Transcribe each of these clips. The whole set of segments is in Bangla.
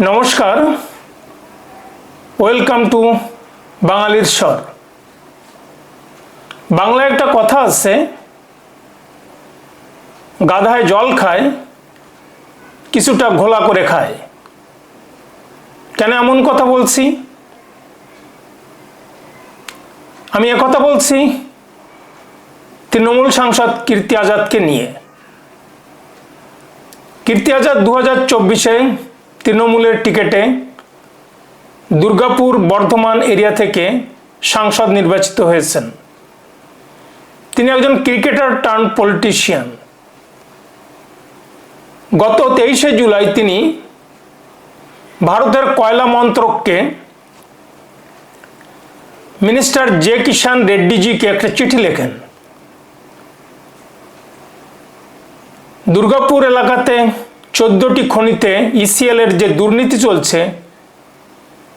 নমস্কার, ওয়েলকাম টু বাঙালির স্বর। বাংলায় একটা কথা আছে, গাধায় জল খায়, কিছুটা ঘোলা করে খায়। কেন এমন কথা বলছি? আমি কথা বলছি তৃণমূল সাংসদ কীর্তি আজাদকে নিয়ে। কীর্তি আজাদ 2024-এ তৃণমূলের টিকিটে দুর্গাপুর বর্ধমান এরিয়া থেকে সাংসদ নির্বাচিত হয়েছেন। তিনি একজন ক্রিকেটার টার্ন পলিটিশিয়ান। গত 23শে জুলাই তিনি ভারতের কয়লা মন্ত্রককে মিনিস্টার জে কিষাণ রেড্ডিজিকে একটা চিঠি লেখেন। দুর্গাপুর এলাকাতে 14টি খনিতে ইসিএল এর যে দুর্নীতি চলছে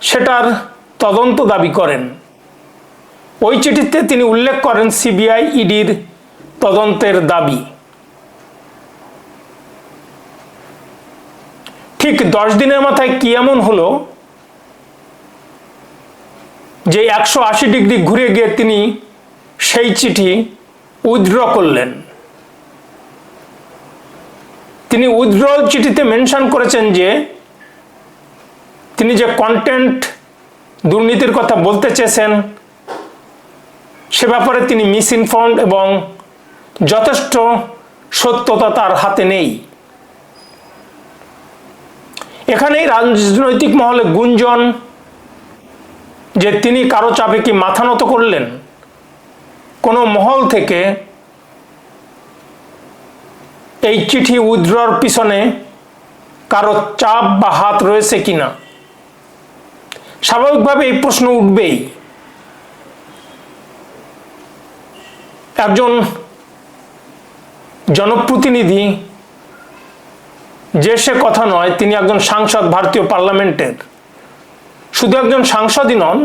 সেটার তদন্ত দাবি করেন। ওই চিঠিতে তিনি উল্লেখ করেন সিবিআই ইডির তদন্তের দাবি। ঠিক 10 দিনের মাথায় কি এমন হলো যে 180 ডিগ্রি ঘুরে গিয়ে তিনি সেই চিঠি উইথড্র করলেন। তিনি উইথড্রল চিঠিতে মেনশন করেছেন যে তিনি যে কন্টেন্ট দুর্নীতির কথা বলতে চেয়েছেন সে ব্যাপারে তিনি মিসইনফর্মড এবং যথেষ্ট সত্যতা তার হাতে নেই। এখানেই রাজনৈতিক মহলে গুঞ্জন যে তিনি কারো চাপে কি মাথা নত করলেন। কোনো মহল থেকে এই চিঠি উইথড্রর পিছনে কারো চাপ বা হাত রয়েছে কিনা, স্বাভাবিকভাবে এই প্রশ্ন উঠবেই। একজন জনপ্রতিনিধি যে সে কথা নয়, তিনি একজন সাংসদ ভারতীয় পার্লামেন্টের। শুধু একজন সাংসদই নন,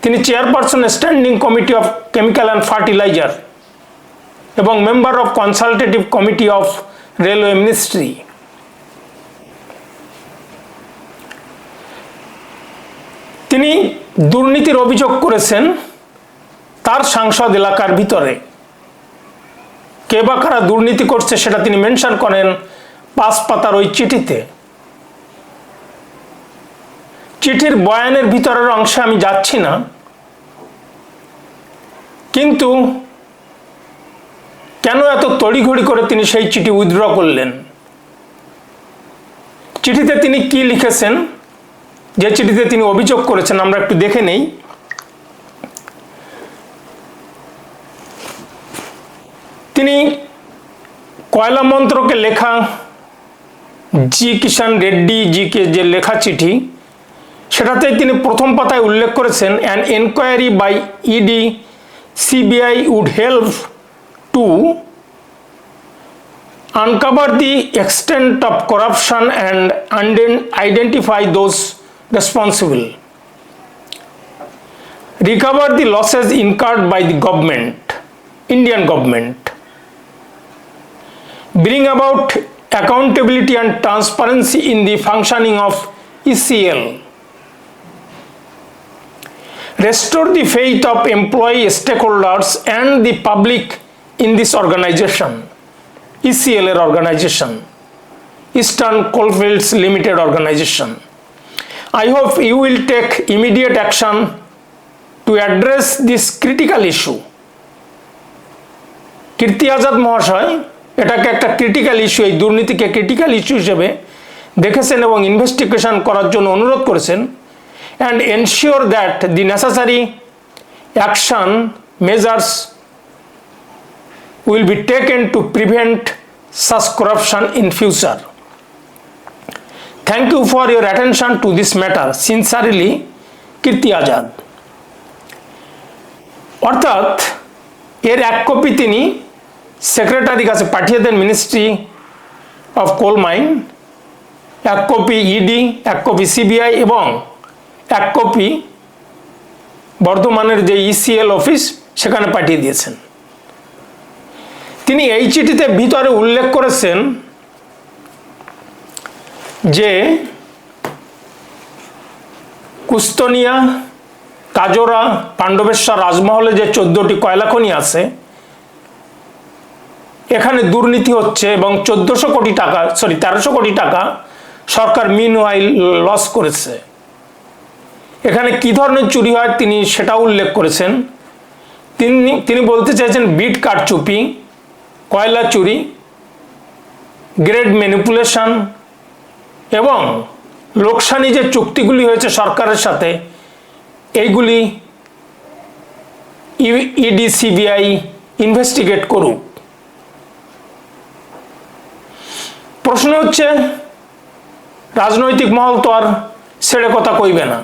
তিনি chairperson standing committee of chemical and fertiliser এবং member of consultative committee of railway ministry. তিনি দুর্নীতির অভিযোগ করেছেন তার সাংসদ এলাকার ভিতরে। কে বা কারা দুর্নীতি করছে সেটা তিনি মেনশন করেন 5 পাতার ওই চিঠিতে। চিঠির বয়ানের ভিতরের অংশে আমি যাচ্ছি না, কিন্তু কেন এত তড়িঘড়ি করে তিনি সেই চিঠি উইথড্র করলেন? চিঠিতে তিনি কি লিখেছেন, যে চিঠিতে তিনি অভিযোগ করেছেন, আমরা একটু দেখে নেই। তিনি কয়লা মন্ত্রকে লেখা জি কিষাণ রেড্ডি জিকে যে লেখা চিঠি, সেটাতে তিনি প্রথম পাতায় উল্লেখ করেছেন an enquiry by ED CBI would help to uncover the extent of corruption and identify those responsible, recover the losses incurred by the government, Indian government, bring about accountability and transparency in the functioning of ECL, restore the faith of employee stakeholders and the public in this organization, ECL organization, Eastern Coalfields Limited organization. I hope you will take immediate action to address this critical issue. কীর্তি আজাদ মহাশয় এটাকে একটা ক্রিটিক্যাল ইস্যু, এই দুর্নীতিকে ক্রিটিক্যাল ইস্যু হিসেবে দেখেছেন এবং ইনভেস্টিগেশন করার জন্য অনুরোধ করেছেন, and ensure that the necessary action measures will be taken to prevent such corruption in future. Thank you for your attention to this matter. Sincerely, কীর্তি আজাদ। অর্থাৎ এর এক কপি তিনি সেক্রেটারির কাছে পাঠিয়ে দেন, মিনিস্ট্রি অফ কোল মাইন, এক কপি ইডি, এক কপি সিবিআই এবং এক কপি বর্ধমানের যে ইসিএল অফিস সেখানে পাঠিয়ে দিয়েছেন। তিনি এই চিঠিতে ভিতরে উল্লেখ করেছেন যে কুস্তনিয়া, কাজোরা, পাণ্ডবেশ্বর রাজমহলে যে 14টি কয়লা খনি আছে, এখানে দুর্নীতি হচ্ছে এবং 1300 কোটি টাকা সরকার মিনওয়াইল লস করেছে। এখানে কি ধরনের চুরি হয় তিনি সেটাও উল্লেখ করেছেন। তিনি বলতে চাইছেন বিট কারচুপি, কয়লা চুরি, গ্রেড ম্যানিপুলেশন এবং লোকসানি যে চুক্তিগুলি হয়েছে সরকারের সাথে, এইগুলি ইডি সিবিআই ইনভেস্টিগেট করুক। প্রশ্ন হচ্ছে, রাজনৈতিক মহল তো আর ছেড়ে কথা কইবে না।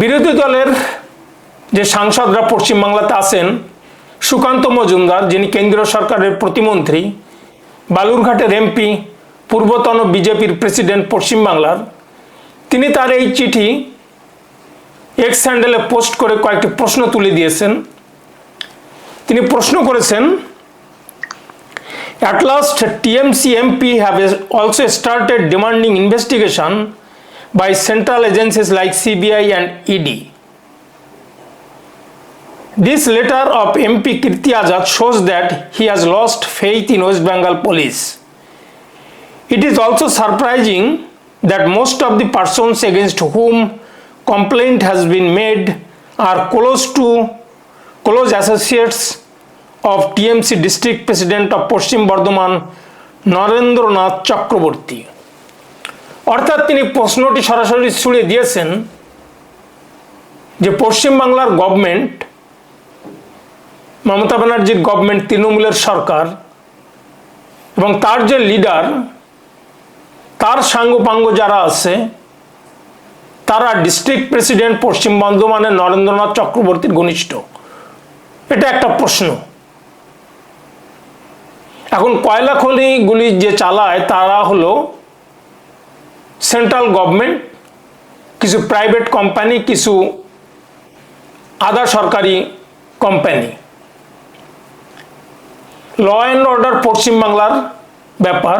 বিরোধী দলের যে সাংসদরা পশ্চিমবাংলাতে আছেন, সুকান্ত মজুমদার যিনি কেন্দ্রীয় সরকারের প্রতিমন্ত্রী, বালুরঘাটের এমপি, পূর্বতন বিজেপির প্রেসিডেন্ট পশ্চিমবাংলার, তিনি তার এই চিঠি এক্স হ্যান্ডেলে পোস্ট করে কয়েকটি প্রশ্ন তুলে দিয়েছেন। তিনি প্রশ্ন করেছেন, at last TMC MP have also started demanding investigation by central agencies like CBI and ED. This letter of MP Kirti Azad shows that he has lost faith in West Bengal police. It is also surprising that most of the persons against whom complaint has been made are close associates of TMC district president of Paschim Bardhaman Narendranath Chakraborty. অর্থাৎ তিনি প্রশ্নটি সরাসরি ছুড়ে দিয়েছেন যে পশ্চিমবাংলার গভর্নমেন্ট, মমতা ব্যানার্জির গভর্নমেন্ট, তৃণমূলের সরকার এবং তার যে লিডার, তার সাঙ্গপাঙ্গ যারা আছে, তারা ডিস্ট্রিক্ট প্রেসিডেন্ট পশ্চিম বর্ধমানের নরেন্দ্রনাথ চক্রবর্তীর ঘনিষ্ঠ। এটা একটা প্রশ্ন। এখন কয়লা খনিগুলি যে চালায় তারা হলো সেন্ট্রাল গভর্নমেন্ট, কিছু প্রাইভেট কোম্পানি, কিছু আধা সরকারি কোম্পানি। ল অ্যান্ড অর্ডার পশ্চিমবাংলার ব্যাপার,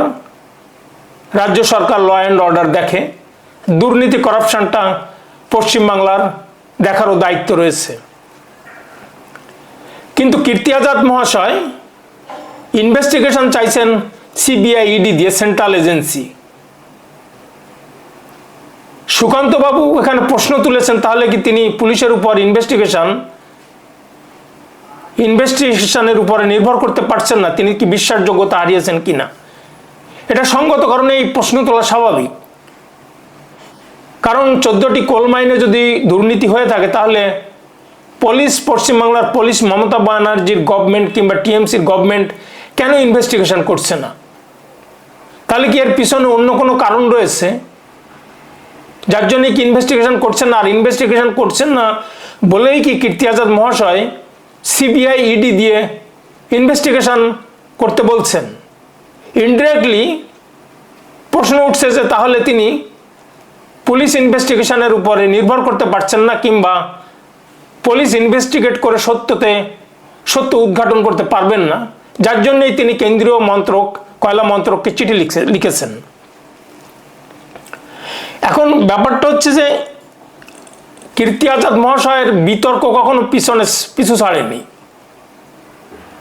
রাজ্য সরকার ল অ্যান্ড অর্ডার দেখে, দুর্নীতি করাপশনটা পশ্চিমবাংলার দেখারও দায়িত্ব রয়েছে। কিন্তু কীর্তি আজাদ মহাশয় ইনভেস্টিগেশন চাইছেন সিবিআই, ইডি দিয়ে, সেন্ট্রাল এজেন্সি। সুকান্ত বাবু এখানে প্রশ্ন তুলেছেন, তাহলে কি তিনি পুলিশের উপর ইনভেস্টিগেশনের উপরে নির্ভর করতে পারছেন না? তিনি কি বিশ্বাসযোগ্যতা হারিয়েছেন কিনা? এটা সঙ্গত কারণে এই প্রশ্ন তোলা স্বাভাবিক। কারণ 14টি কোল মাইনে যদি দুর্নীতি হয়ে থাকে, তাহলে পুলিশ, পশ্চিমবাংলার পুলিশ, মমতা ব্যানার্জির গভর্নমেন্ট কিংবা টিএমসির গভর্নমেন্ট কেন ইনভেস্টিগেশন করছে না? তাহলে কি এর পিছনে অন্য কোনো কারণ রয়েছে যার জন্য কি ইনভেস্টিগেশন করছেন না? আর ইনভেস্টিগেশন করছেন না বলেই কি কীর্তি আজাদ মহাশয় সিবিআই, ইডি দিয়ে ইনভেস্টিগেশন করতে বলছেন? ইনডিরেক্টলি প্রশ্ন উঠছে যে তাহলে তিনি পুলিশ ইনভেস্টিগেশনের উপরে নির্ভর করতে পারছেন না, কিংবা পুলিশ ইনভেস্টিগেট করে সত্য উদ্ঘাটন করতে পারবেন না, যার জন্যই তিনি কেন্দ্রীয় মন্ত্রক, কয়লা মন্ত্রককে চিঠি লিখেছেন। এখন ব্যাপারটা হচ্ছে যে কীর্তি আজাদ মহাশয়ের বিতর্ক কখনো পিছু ছাড়েনি।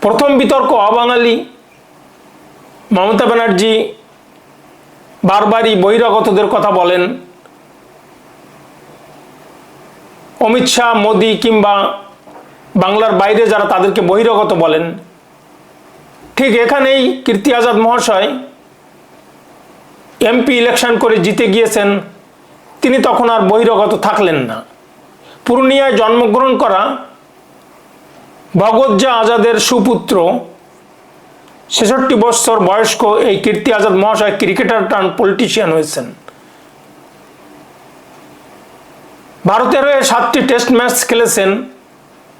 প্রথম বিতর্ক অবাঙালি, মমতা ব্যানার্জি বারবারই বহিরাগতদের কথা বলেন, অমিত শাহ, মোদি কিংবা বাংলার বাইরে যারা তাদেরকে বহিরাগত বলেন। ঠিক এখানেই কীর্তি আজাদ মহাশয় এমপি ইলেকশন করে জিতে গিয়েছেন, তিনি তখন আর বহিরাগত থাকলেন না। পূর্ণিয়ায় জন্মগ্রহণ করা ভগৎজা আজাদের সুপুত্র, 66 বছর বয়স্ক এই কীর্তি আজাদ মহাশয় ক্রিকেটার টার্ন পলিটিশিয়ান হয়েছেন। ভারতের হয়ে 7টি টেস্ট ম্যাচ খেলেছেন,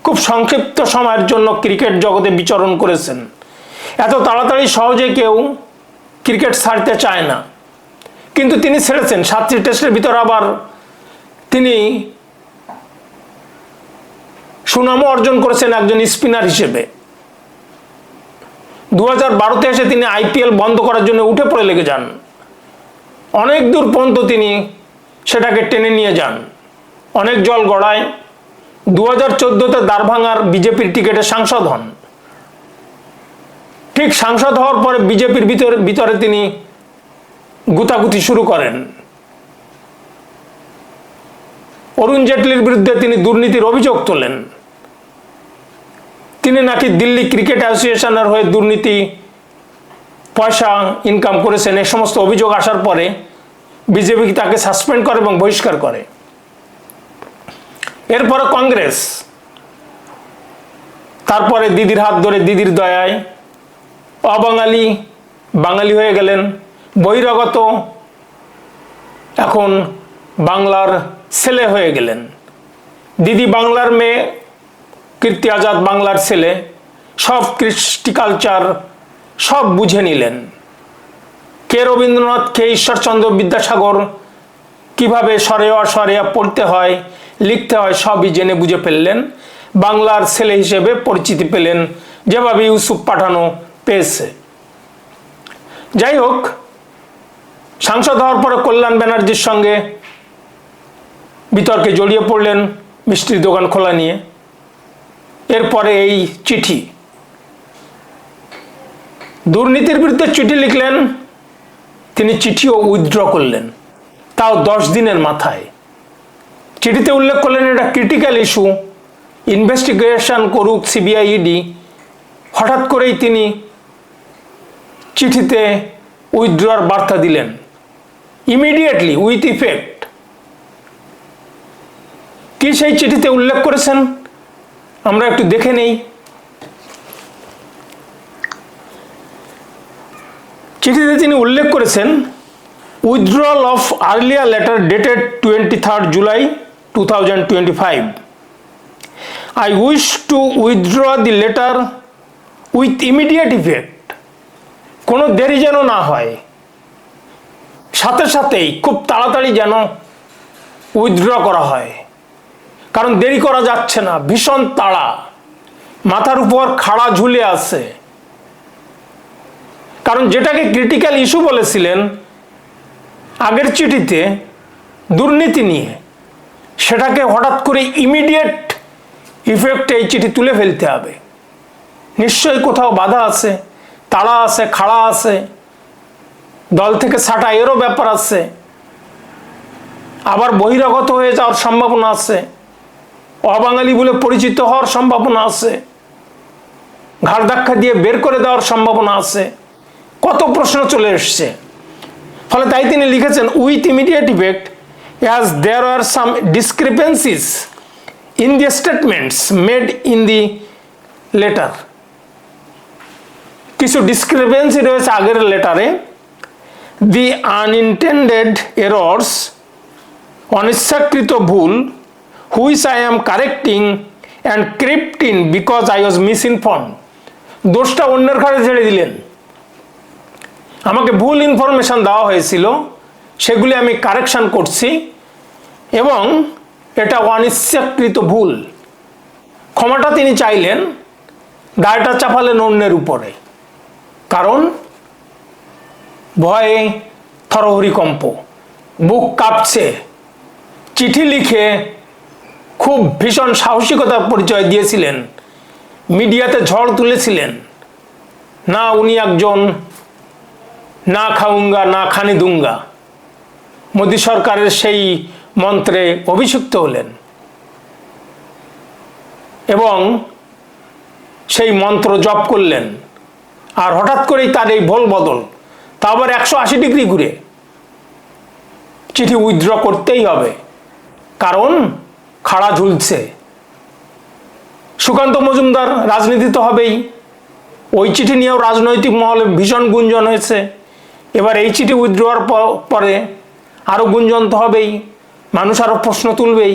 খুব সংক্ষিপ্ত সময়ের জন্য ক্রিকেট জগতে বিচরণ করেছেন। এত তাড়াতাড়ি সহজে কেউ ক্রিকেট ছাড়তে চায় না, কিন্তু তিনি ছেড়েছেন। 7টি টেস্টের ভিতর আবার তিনি সুনামও অর্জন করেছেন একজন স্পিনার হিসেবে। 2012-তে এসে তিনি আইপিএল বন্ধ করার জন্য উঠে পড়ে লেগে যান, অনেক দূর পর্যন্ত তিনি সেটাকে টেনে নিয়ে যান, অনেক জল গড়ায়। 2014-তে দ্বারভাঙার বিজেপির টিকিটে সাংসদ হন। ঠিক সাংসদ হওয়ার পরে বিজেপির ভিতরে তিনি গুতাগুতি শুরু করেন। অরুণ জেটলির বিরুদ্ধে তিনি দুর্নীতির অভিযোগ তোলেন। তিনি নাকি দিল্লি ক্রিকেট অ্যাসোসিয়েশনের হয়ে দুর্নীতি পয়সা ইনকাম করেছেন। এই সমস্ত অভিযোগ আসার পরে বিজেপি তাকে সাসপেন্ড করে এবং বহিষ্কার করে। এরপরে কংগ্রেস, তারপরে দিদির হাত ধরে দিদির দয়ায় অবাঙালি বাঙালি হয়ে গেলেন, বহিরাগত এখন বাংলার ছেলে হয়ে গেলেন। দিদি বাংলার মেয়ে, কীর্তি আজাদ বাংলার ছেলে, সব কৃষ্টি কালচার সব বুঝে নিলেন। কে রবীন্দ্রনাথ, কে ঈশ্বরচন্দ্র বিদ্যাসাগর, কিভাবে সরেয়া সরেয়া পড়তে হয় লিখতে হয় সবই জেনে বুঝে ফেললেন। বাংলার ছেলে হিসেবে পরিচিতি পেলেন, যেভাবে ইউসুফ পাঠানো পেয়েছে। যাই হোক, সাংসদ হওয়ার পরে কল্যাণ ব্যানার্জির সঙ্গে বিতর্কে জড়িয়ে পড়লেন মিষ্টির দোকান খোলা নিয়ে। এরপরে এই চিঠি, দুর্নীতির বিরুদ্ধে চিঠি লিখলেন, তিনি চিঠিও উইথড্র করলেন, তাও 10 দিনের মাথায়। চিঠিতে উল্লেখ করলেন এটা ক্রিটিক্যাল ইস্যু, ইনভেস্টিগেশন করুক সিবিআই ইডি। হঠাৎ করেই তিনি চিঠিতে উইথড্রর বার্তা দিলেন, ইমিডিয়েটলি উইথ ইফেক্ট। কি সেই চিঠিতে উল্লেখ করেছেন আমরা একটু দেখে নেই। চিঠিতে তিনি উল্লেখ করেছেন, withdrawal of earlier letter dated 23rd July 2025. I wish to withdraw the letter with immediate effect. কোনো দেরি যেন না হয়, সাথে সাথেই খুব তাড়াতাড়ি যেন উইথড্র করা হয়, কারণ দেরি করা যাচ্ছে না, ভীষণ তাড়া, মাথার উপর খাড়া ঝুলে আছে। কারণ যেটাকে ক্রিটিক্যাল ইস্যু বলেছিলেন আগের চিঠিতে দুর্নীতি নিয়ে, সেটাকে হঠাৎ করে ইমিডিয়েট ইফেক্টে এই চিঠি তুলে ফেলতে হবে। নিশ্চয়ই কোথাও বাধা আছে, তাড়া আছে, খাড়া আছে, দল থেকে ছাঁটা এরও ব্যাপার আছে, আবার বহিরাগত হয়ে যাওয়ার সম্ভাবনা আছে, অবাঙালি বলে পরিচিত হওয়ার সম্ভাবনা আছে, ঘাড় ধাক্কা দিয়ে বের করে দেওয়ার সম্ভাবনা আছে, কত প্রশ্ন চলে এসছে। ফলে তাই তিনি লিখেছেন with immediate effect as there are some discrepancies in the statements made in the letter. কিছু ডিসক্রিপেন্সি রয়েছে আগের লেটারে। দি আনইনটেন্ডেড এরর্স, অনিচ্ছাকৃত ভুল, which I am correcting and crept in because I was misinform. দোষটা অন্যের ঘাড়ে ছেড়ে দিলেন। আমাকে ভুল ইনফরমেশন দেওয়া হয়েছিল, সেগুলি আমি কারেকশন করছি, এবং এটা অনিচ্ছাকৃত ভুল। ক্ষমাটা তিনি চাইলেন, দায়টা চাপালেন অন্যের উপরে, কারণ ভয়ে থরহরিকম্প, বুক কাঁপছে। চিঠি লিখে খুব ভীষণ সাহসিকতার পরিচয় দিয়েছিলেন, মিডিয়াতে ঝড় তুলেছিলেন, না উনি একজন না খাউঙ্গা না খানি দুঙ্গা মোদী সরকারের সেই মন্ত্রে অভিষিক্ত হলেন এবং সেই মন্ত্র জপ করলেন। আর হঠাৎ করেই তার এই ভোল বদল, তা আবার 180 ডিগ্রি ঘুরে। চিঠি উইথড্র করতেই হবে, কারণ খাড়া ঝুলছে। সুকান্ত মজুমদার রাজনীতি তো হবেই, ওই চিঠি নিয়েও রাজনৈতিক মহলে ভীষণ গুঞ্জন হয়েছে। এবার এই চিঠি উইথড্রর পরে আরও গুঞ্জন তো হবেই, মানুষ আরও প্রশ্ন তুলবেই।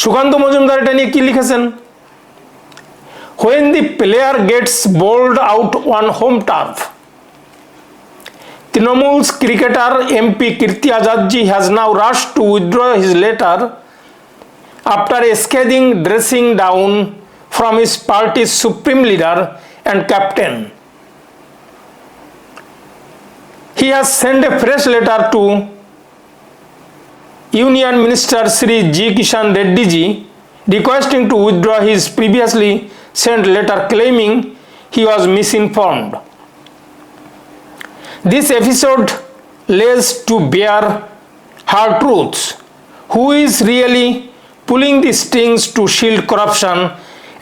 সুকান্ত মজুমদার এটা নিয়ে কি লিখেছেন, when the player gets bowled out on home turf, Trinamool's cricketer MP Kirti Azadji has now rushed to withdraw his letter after a scathing dressing down from his party's supreme leader and captain he has sent a fresh letter to Union Minister Sri G. Kishan Reddy ji requesting to withdraw his previously sent letter claiming he was misinformed. This episode lays to bear hard truths. Who is really pulling the strings to shield corruption,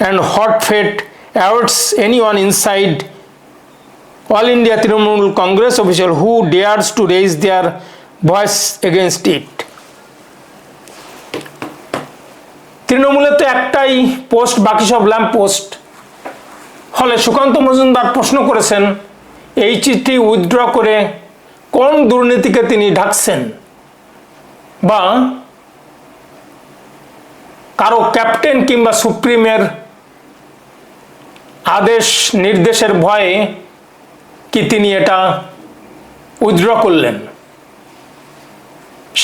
and what fate awaits anyone inside All India Trinamool Congress official who dares to raise their voice against it? তৃণমূলে তো একটাই পোস্ট, বাকি সব ল্যাম্প পোস্ট। ফলে সুকান্ত মজুমদার প্রশ্ন করেছেন, এই চিঠি উইথড্র করে কোন দুর্নীতিকে তিনি ঢাকছেন, বা কারো ক্যাপ্টেন কিংবা সুপ্রিমের আদেশ নির্দেশের ভয়ে কি তিনি এটা উইথড্র করলেন?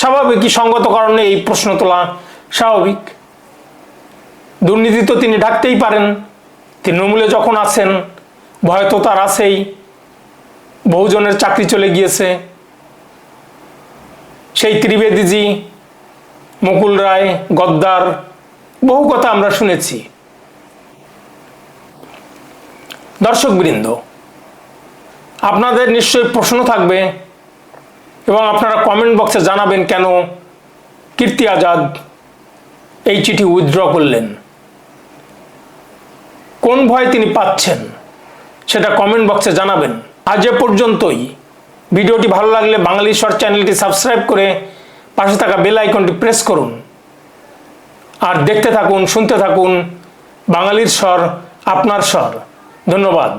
স্বাভাবিকই, সঙ্গত কারণে এই প্রশ্ন তোলা স্বাভাবিক। দুর্নীতি তো তিনি ঢাকতেই পারেন, তৃণমূলে যখন আছেন ভয় তো তার আছেই। বহুজনের চাকরি চলে গিয়েছে, সেই ত্রিবেদীজি, মুকুল রায়, গদ্দার, বহু কথা আমরা শুনেছি। দর্শকবৃন্দ, আপনাদের নিশ্চয়ই প্রশ্ন থাকবে এবং আপনারা কমেন্ট বক্সে জানাবেন কেন কীর্তি আজাদ এই চিঠি উইথড্র করলেন, কোন ভয় তিনি পাচ্ছেন সেটা কমেন্ট বক্সে জানাবেন। আজ এ পর্যন্তই। ভিডিওটি ভালো লাগলে বাঙালি স্বর চ্যানেলটি সাবস্ক্রাইব করে পাশে থাকা বেল আইকনটি প্রেস করুন, আর দেখতে থাকুন, শুনতে থাকুন বাঙালির স্বর, আপনার স্বর। ধন্যবাদ।